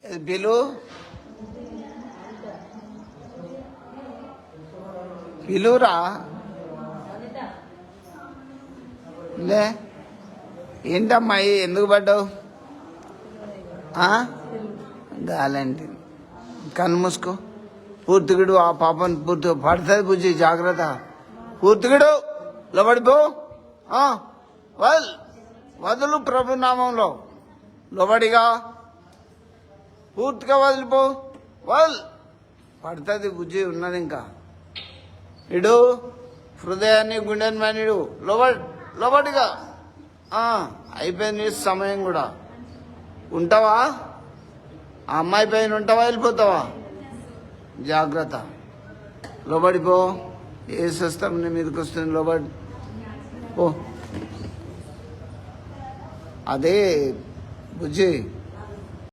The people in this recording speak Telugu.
పిలు పిలురా లే. ఏంటమ్మాయి ఎందుకు పడ్డావు? గాలంటి కన్ను మూసుకో. పూర్తిగుడు ఆ పాపను పూర్తిగా పడుతుంది బుజ్జి, జాగ్రత్త. పూర్తిగుడు లోబడిపో. వదులు ప్రభు నామంలో లోబడిగా పూర్తిగా వదిలిపో. పడుతుంది బుజ్జి, ఉన్నది ఇంకా. ఇడు హృదయాన్ని గుండెని మానిడు లోబడిగా. అయిపోయింది సమయం కూడా. ఉంటావా? ఆ అమ్మాయి పైన ఉంటావా, వెళ్ళిపోతావా? జాగ్రత్త, లోబడిపో. ఏ సిస్టమ్ మీదకి వస్తుంది, లోబడి పో. అదే బుజ్జి